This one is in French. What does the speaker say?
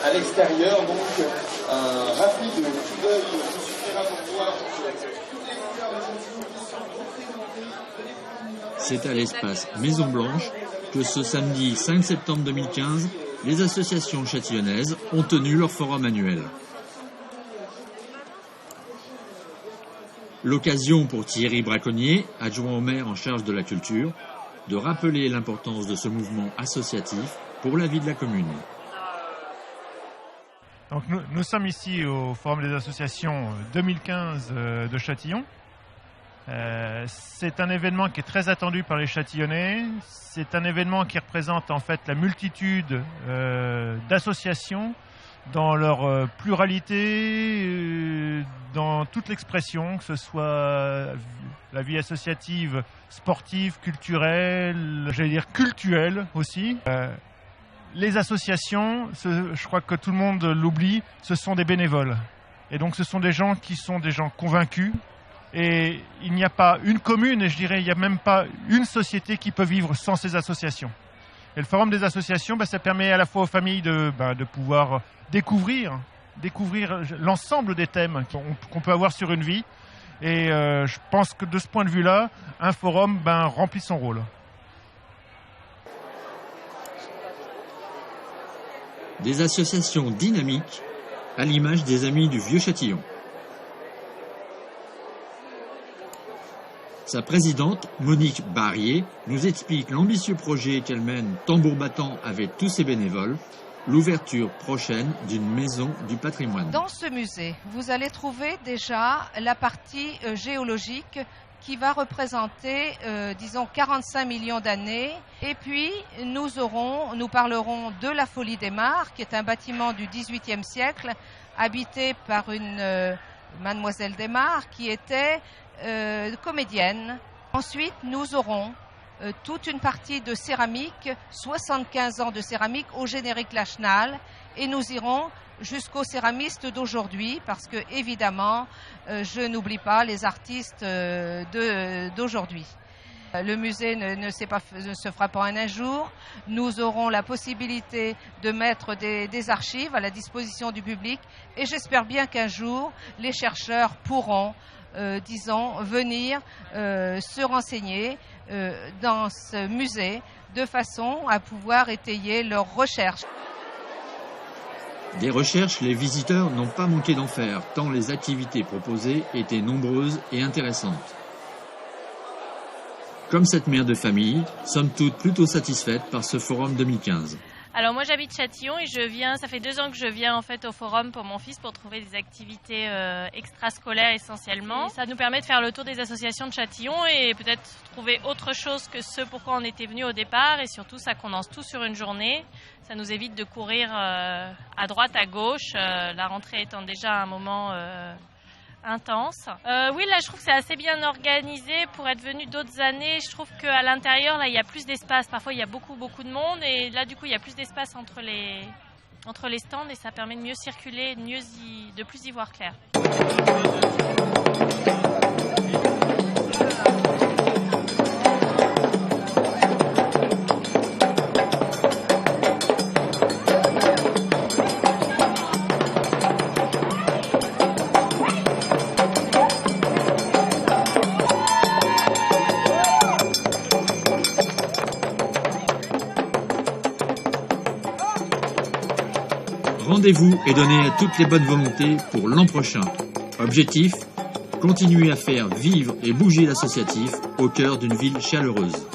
à l'extérieur. Donc un rapide coup d'œil vous suffira pour voir toutes les couleurs de Châtillon qui sont représentées. C'est à l'espace Maison Blanche que ce samedi 5 septembre 2015, les associations châtillonnaises ont tenu leur forum annuel. L'occasion pour Thierry Braconnier, adjoint au maire en charge de la culture, de rappeler l'importance de ce mouvement associatif pour la vie de la commune. Donc nous sommes ici au Forum des associations 2015 de Châtillon. C'est un événement qui est très attendu par les Châtillonnais. C'est un événement qui représente en fait la multitude d'associations dans leur pluralité, dans toute l'expression, que ce soit la vie associative, sportive, culturelle, j'allais dire cultuelle aussi. Les associations, je crois que tout le monde l'oublie, ce sont des bénévoles. Et donc ce sont des gens qui sont des gens convaincus. Et il n'y a pas une commune, et je dirais il n'y a même pas une société qui peut vivre sans ces associations. Et le forum des associations, ça permet à la fois aux familles de pouvoir découvrir l'ensemble des thèmes qu'on peut avoir sur une vie. Et je pense que de ce point de vue-là, un forum remplit son rôle. Des associations dynamiques à l'image des Amis du Vieux Châtillon. Sa présidente, Monique Barrier, nous explique l'ambitieux projet qu'elle mène tambour battant avec tous ses bénévoles, l'ouverture prochaine d'une maison du patrimoine. Dans ce musée, vous allez trouver déjà la partie géologique qui va représenter, 45 millions d'années. Et puis, nous parlerons de la Folie des Mares, qui est un bâtiment du XVIIIe siècle, habité par une Mademoiselle des Mares, qui était comédienne. Ensuite, nous aurons toute une partie de céramique, 75 ans de céramique au générique Lachenal, et nous irons jusqu'aux céramistes d'aujourd'hui, parce que évidemment, je n'oublie pas les artistes d'aujourd'hui. Le musée ne se fera pas en un jour. Nous aurons la possibilité de mettre des archives à la disposition du public, et j'espère bien qu'un jour, les chercheurs pourront venir se renseigner dans ce musée de façon à pouvoir étayer leurs recherches. Des recherches, les visiteurs n'ont pas manqué d'en faire, tant les activités proposées étaient nombreuses et intéressantes. Comme cette mère de famille, somme toute plutôt satisfaite par ce forum 2015. Alors moi j'habite Châtillon et ça fait 2 ans que je viens en fait au forum pour mon fils pour trouver des activités extrascolaires essentiellement. Et ça nous permet de faire le tour des associations de Châtillon et peut-être trouver autre chose que ce pourquoi on était venu au départ, et surtout ça condense tout sur une journée. Ça nous évite de courir à droite, à gauche, la rentrée étant déjà un moment intense. Oui, là je trouve que c'est assez bien organisé pour être venu d'autres années. Je trouve qu'à l'intérieur là il y a plus d'espace. Parfois il y a beaucoup de monde, et là du coup il y a plus d'espace entre les stands, et ça permet de mieux circuler, de plus y voir clair. Rendez-vous est donné à toutes les bonnes volontés pour l'an prochain. Objectif, continuer à faire vivre et bouger l'associatif au cœur d'une ville chaleureuse.